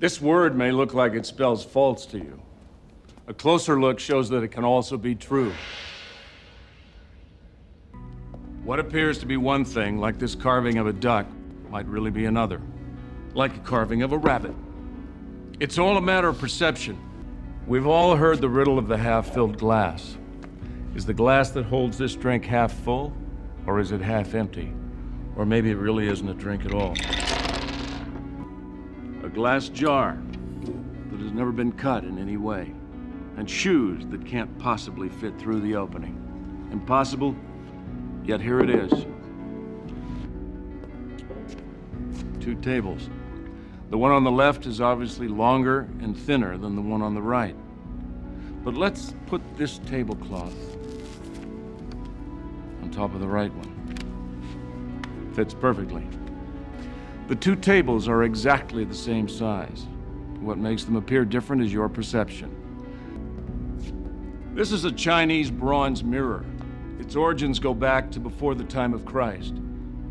This word may look like it spells false to you. A closer look shows that it can also be true. What appears to be one thing, like this carving of a duck, might really be another. Like a carving of a rabbit. It's all a matter of perception. We've all heard the riddle of the half-filled glass. Is the glass that holds this drink half full, or is it half empty? Or maybe it really isn't a drink at all. A glass jar that has never been cut in any way, and shoes that can't possibly fit through the opening. Impossible, yet here it is. 2 tables. The one on the left is obviously longer and thinner than the one on the right. But let's put this tablecloth on top of the right one. Fits perfectly. The 2 tables are exactly the same size. What makes them appear different is your perception. This is a Chinese bronze mirror. Its origins go back to before the time of Christ.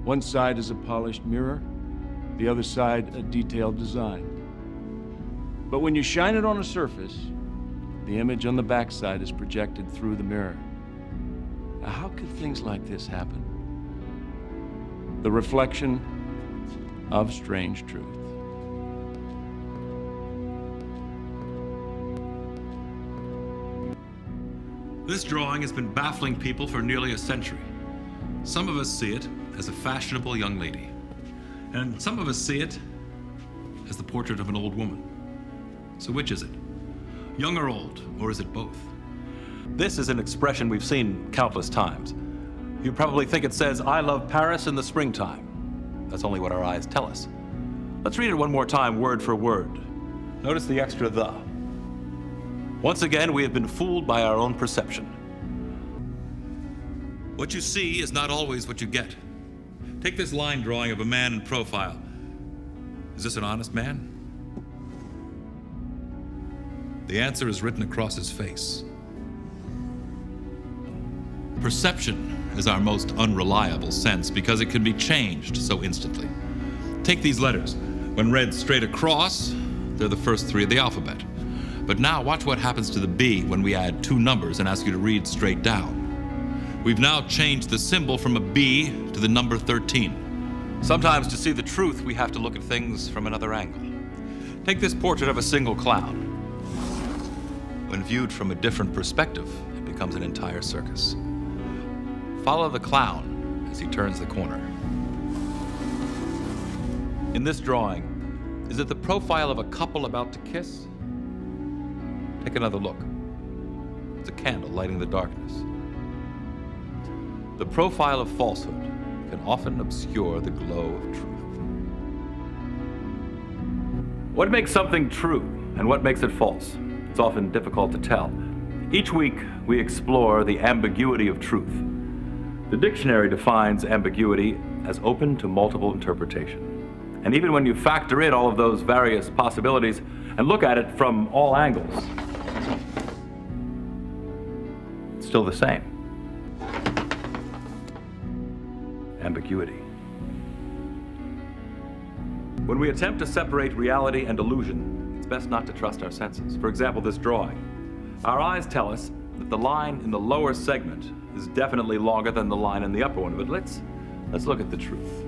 One side is a polished mirror, the other side a detailed design. But when you shine it on a surface, the image on the backside is projected through the mirror. Now, how could things like this happen? The reflection of strange truth. This drawing has been baffling people for nearly a century. Some of us see it as a fashionable young lady, and some of us see it as the portrait of an old woman. So which is it? Young or old, or is it both? This is an expression we've seen countless times. You probably think it says, "I love Paris in the springtime." That's only what our eyes tell us. Let's read it one more time, word for word. Notice the extra "the." Once again, we have been fooled by our own perception. What you see is not always what you get. Take this line drawing of a man in profile. Is this an honest man? The answer is written across his face. Perception is our most unreliable sense because it can be changed so instantly. Take these letters. When read straight across, they're the first 3 of the alphabet. But now watch what happens to the B when we add 2 numbers and ask you to read straight down. We've now changed the symbol from a B to the number 13. Sometimes to see the truth, we have to look at things from another angle. Take this portrait of a single clown. When viewed from a different perspective, it becomes an entire circus. Follow the clown as he turns the corner. In this drawing, is it the profile of a couple about to kiss? Take another look. It's a candle lighting the darkness. The profile of falsehood can often obscure the glow of truth. What makes something true and what makes it false? It's often difficult to tell. Each week, we explore the ambiguity of truth. The dictionary defines ambiguity as open to multiple interpretation. And even when you factor in all of those various possibilities and look at it from all angles, it's still the same. Ambiguity. When we attempt to separate reality and illusion, it's best not to trust our senses. For example, this drawing. Our eyes tell us that the line in the lower segment is definitely longer than the line in the upper one, but let's look at the truth.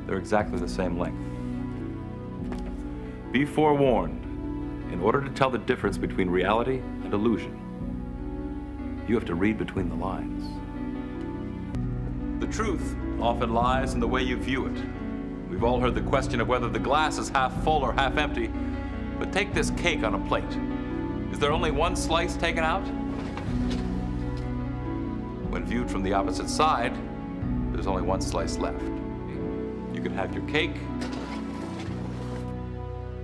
They're exactly the same length. Be forewarned, in order to tell the difference between reality and illusion, you have to read between the lines. The truth often lies in the way you view it. We've all heard the question of whether the glass is half full or half empty, but take this cake on a plate. Is there only one slice taken out? When viewed from the opposite side, there's only one slice left. You can have your cake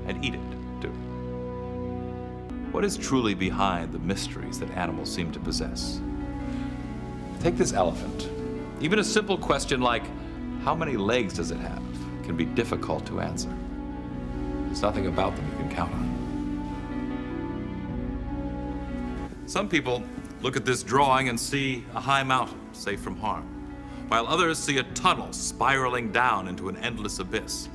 and eat it, too. What is truly behind the mysteries that animals seem to possess? Take this elephant. Even a simple question like, how many legs does it have, can be difficult to answer. There's nothing about them you can count on. Some people look at this drawing and see a high mountain, safe from harm, while others see a tunnel spiraling down into an endless abyss.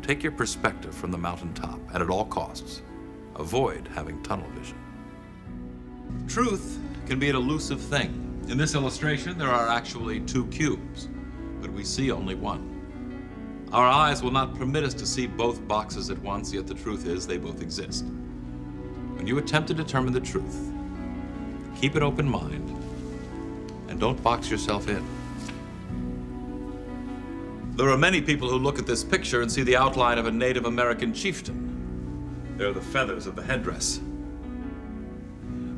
take your perspective from the mountaintop, and at all costs, avoid having tunnel vision. Truth can be an elusive thing. In this illustration, there are actually 2 cubes, but we see only one. Our eyes will not permit us to see both boxes at once, yet the truth is they both exist. When you attempt to determine the truth, keep an open mind and don't box yourself in. There are many people who look at this picture and see the outline of a Native American chieftain. There are the feathers of the headdress.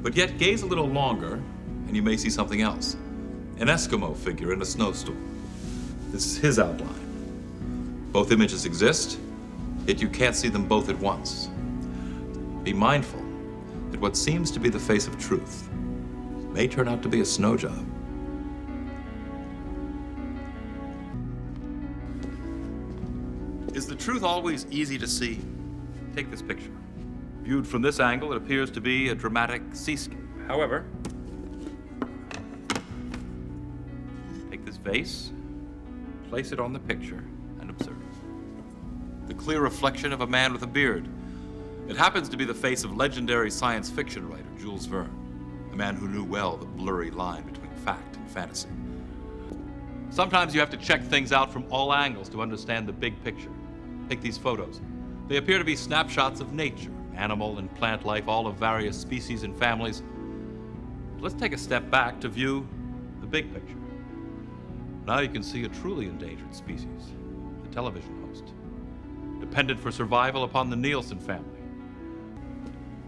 But yet gaze a little longer and you may see something else. An Eskimo figure in a snowstorm. This is his outline. Both images exist, yet you can't see them both at once. Be mindful that what seems to be the face of truth may turn out to be a snow job. Is the truth always easy to see? Take this picture. Viewed from this angle, it appears to be a dramatic seascape. However, take this vase, place it on the picture, and observe. The clear reflection of a man with a beard. It happens to be the face of legendary science fiction writer Jules Verne, a man who knew well the blurry line between fact and fantasy. Sometimes you have to check things out from all angles to understand the big picture. Take these photos. They appear to be snapshots of nature, animal and plant life, all of various species and families. Let's take a step back to view the big picture. Now you can see a truly endangered species, the television host, dependent for survival upon the Nielsen family.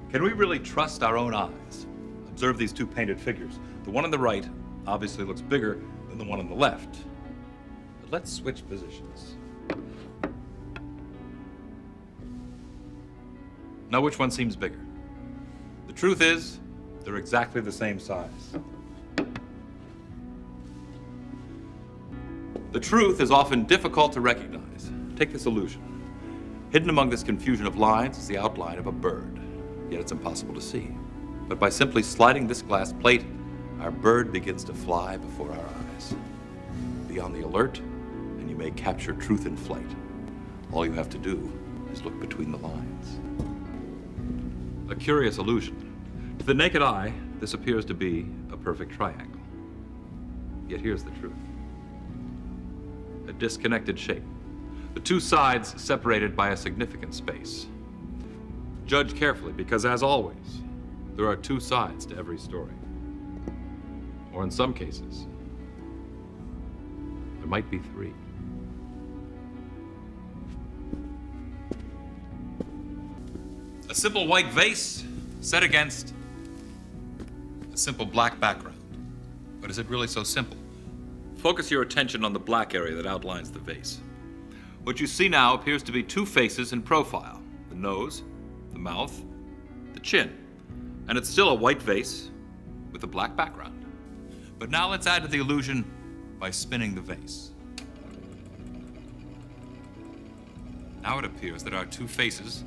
Can we really trust our own eyes? Observe these 2 painted figures. The one on the right obviously looks bigger than the one on the left. But let's switch positions. Now, which one seems bigger? The truth is, they're exactly the same size. The truth is often difficult to recognize. Take this illusion. Hidden among this confusion of lines is the outline of a bird, yet it's impossible to see. But by simply sliding this glass plate, our bird begins to fly before our eyes. Be on the alert, and you may capture truth in flight. All you have to do is look between the lines. A curious illusion. To the naked eye, this appears to be a perfect triangle. Yet here's the truth. A disconnected shape. The 2 sides separated by a significant space. Judge carefully, because as always, there are 2 sides to every story. Or in some cases, there might be 3. A simple white vase set against a simple black background. But is it really so simple? Focus your attention on the black area that outlines the vase. What you see now appears to be 2 faces in profile. The nose, the mouth, the chin. And it's still a white vase with a black background. But now let's add to the illusion by spinning the vase. Now it appears that our 2 faces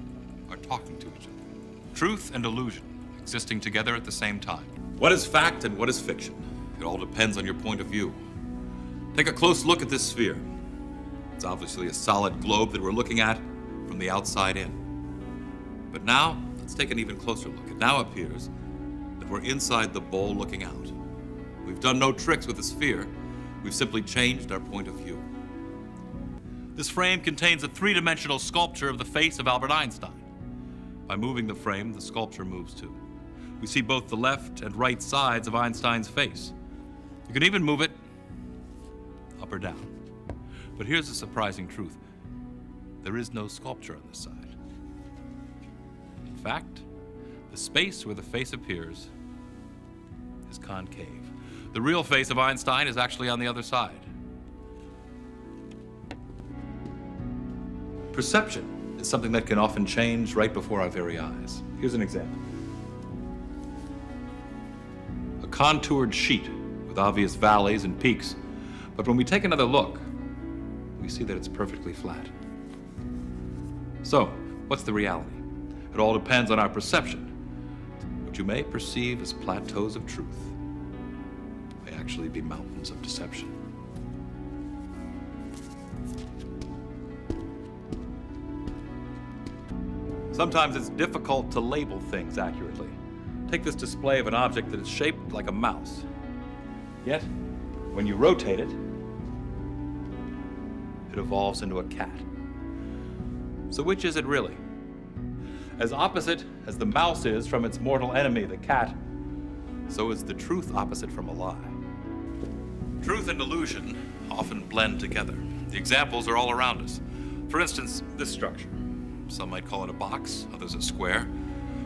are talking to each other. Truth and illusion existing together at the same time. What is fact and what is fiction? It all depends on your point of view. Take a close look at this sphere. It's obviously a solid globe that we're looking at from the outside in. But now, let's take an even closer look. It now appears that we're inside the bowl looking out. We've done no tricks with the sphere. We've simply changed our point of view. This frame contains a 3-dimensional sculpture of the face of Albert Einstein. By moving the frame, the sculpture moves too. We see both the left and right sides of Einstein's face. You can even move it up or down. But here's the surprising truth. There is no sculpture on this side. In fact, the space where the face appears is concave. The real face of Einstein is actually on the other side. Perception is something that can often change right before our very eyes. Here's an example. A contoured sheet with obvious valleys and peaks, but when we take another look, we see that it's perfectly flat. So, what's the reality? It all depends on our perception. What you may perceive as plateaus of truth may actually be mountains of deception. Sometimes it's difficult to label things accurately. Take this display of an object that is shaped like a mouse. Yet, when you rotate it, it evolves into a cat. So which is it really? As opposite as the mouse is from its mortal enemy, the cat, so is the truth opposite from a lie. Truth and illusion often blend together. The examples are all around us. For instance, this structure. Some might call it a box, others a square,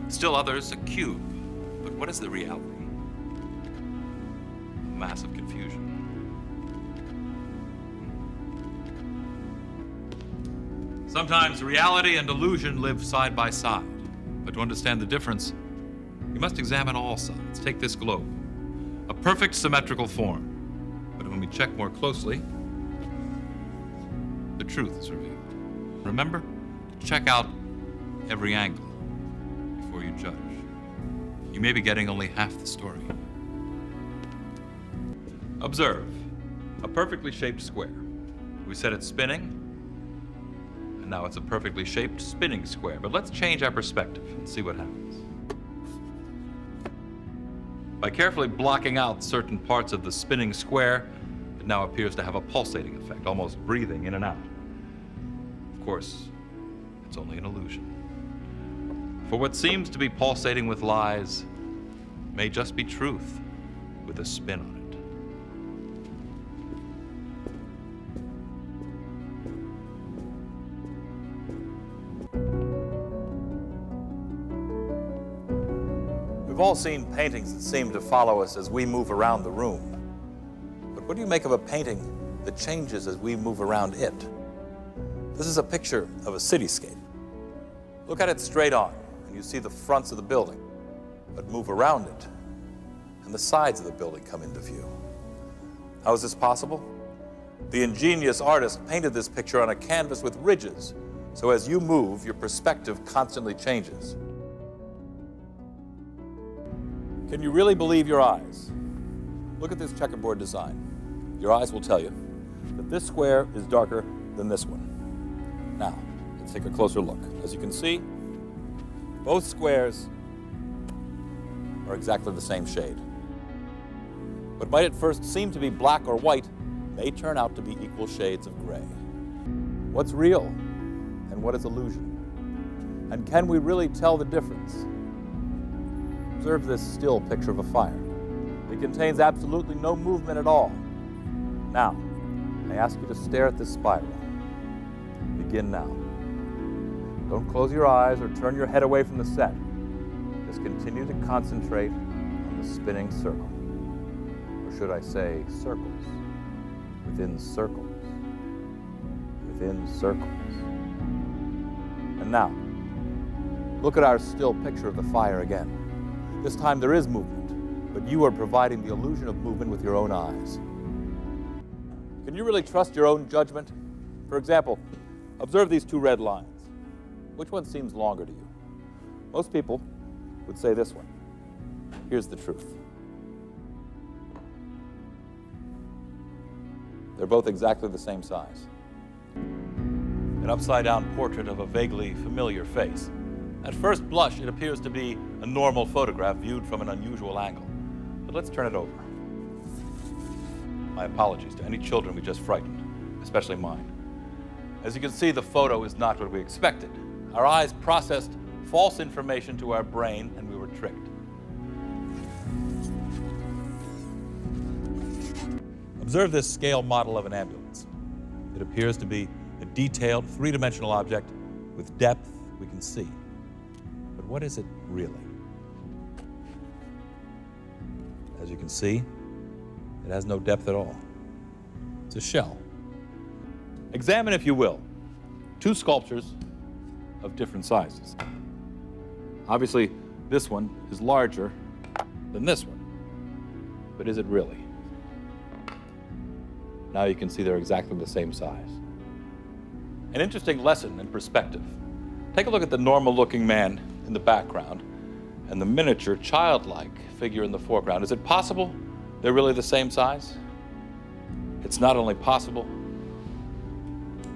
still others a cube. But what is the reality? A mass of confusion. Sometimes reality and illusion live side by side. But to understand the difference, you must examine all sides. Take this globe, a perfect symmetrical form. But when we check more closely, the truth is revealed. Remember, check out every angle before you judge. You may be getting only half the story. Observe, a perfectly shaped square. We said it's spinning, and now it's a perfectly shaped spinning square. But let's change our perspective and see what happens. By carefully blocking out certain parts of the spinning square, it now appears to have a pulsating effect, almost breathing in and out. Of course, it's only an illusion. For what seems to be pulsating with lies may just be truth with a spin on it. We've all seen paintings that seem to follow us as we move around the room. But what do you make of a painting that changes as we move around it? This is a picture of a cityscape. Look at it straight on, and you see the fronts of the building. But move around it, and the sides of the building come into view. How is this possible? The ingenious artist painted this picture on a canvas with ridges, so as you move, your perspective constantly changes. Can you really believe your eyes? Look at this checkerboard design. Your eyes will tell you that this square is darker than this one. Now, let's take a closer look. As you can see, both squares are exactly the same shade. What might at first seem to be black or white may turn out to be equal shades of gray. What's real and what is illusion? And can we really tell the difference? Observe this still picture of a fire. It contains absolutely no movement at all. Now, I ask you to stare at this spiral. Begin now. Don't close your eyes or turn your head away from the set. Just continue to concentrate on the spinning circle. Or should I say circles within circles within circles. And now, look at our still picture of the fire again. This time there is movement, but you are providing the illusion of movement with your own eyes. Can you really trust your own judgment? For example, observe these two red lines. Which one seems longer to you? Most people would say this one. Here's the truth. They're both exactly the same size. An upside-down portrait of a vaguely familiar face. At first blush, it appears to be a normal photograph viewed from an unusual angle. But let's turn it over. My apologies to any children we just frightened, especially mine. As you can see, the photo is not what we expected. Our eyes processed false information to our brain, and we were tricked. Observe this scale model of an ambulance. It appears to be a detailed, three-dimensional object with depth we can see. But what is it really? As you can see, it has no depth at all. It's a shell. Examine, if you will, two sculptures of different sizes. Obviously, this one is larger than this one. But is it really? Now you can see they're exactly the same size. An interesting lesson in perspective. Take a look at the normal-looking man in the background and the miniature, childlike figure in the foreground. Is it possible they're really the same size? It's not only possible,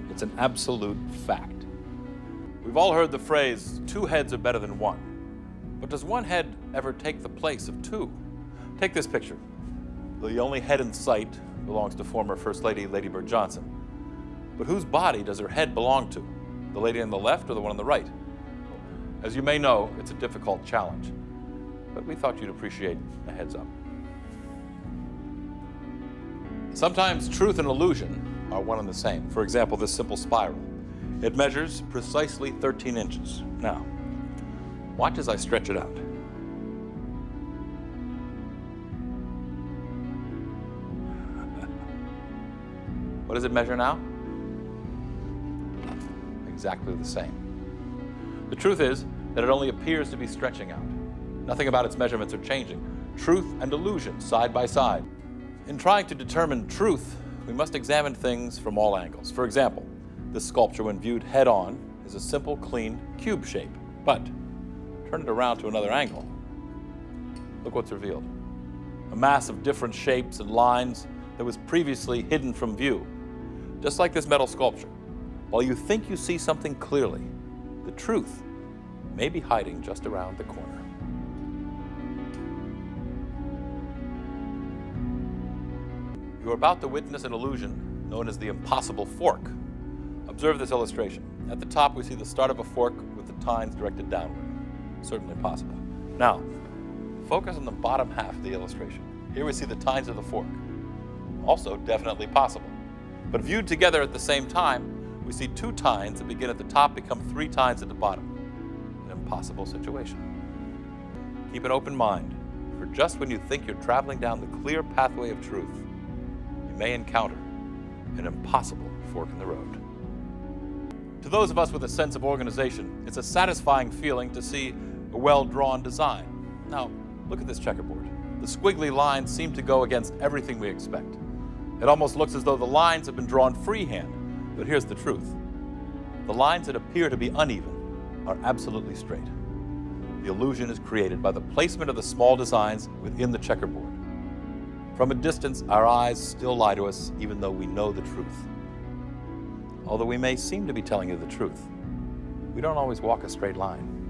it's an absolute fact. We've all heard the phrase, 2 heads are better than 1. But does 1 head ever take the place of 2? Take this picture. The only head in sight belongs to former First Lady, Lady Bird Johnson. But whose body does her head belong to? The lady on the left or the one on the right? As you may know, it's a difficult challenge, but we thought you'd appreciate a heads up. Sometimes truth and illusion are one and the same. For example, this simple spiral. It measures precisely 13 inches. Now, watch as I stretch it out. What does it measure now? Exactly the same. The truth is that it only appears to be stretching out. Nothing about its measurements are changing. Truth and illusion side by side. In trying to determine truth, we must examine things from all angles. For example, this sculpture, when viewed head-on, is a simple, clean cube shape. But turn it around to another angle. Look what's revealed. A mass of different shapes and lines that was previously hidden from view. Just like this metal sculpture, while you think you see something clearly, the truth may be hiding just around the corner. You are about to witness an illusion known as the impossible fork. Observe this illustration. At the top, we see the start of a fork with the tines directed downward. Certainly possible. Now, focus on the bottom half of the illustration. Here we see the tines of the fork. Also definitely possible. But viewed together at the same time, we see 2 tines that begin at the top become 3 tines at the bottom. An impossible situation. Keep an open mind, for just when you think you're traveling down the clear pathway of truth, you may encounter an impossible fork in the road. To those of us with a sense of organization, it's a satisfying feeling to see a well-drawn design. Now, look at this checkerboard. The squiggly lines seem to go against everything we expect. It almost looks as though the lines have been drawn freehand. But here's the truth. The lines that appear to be uneven are absolutely straight. The illusion is created by the placement of the small designs within the checkerboard. From a distance, our eyes still lie to us, even though we know the truth. Although we may seem to be telling you the truth, we don't always walk a straight line.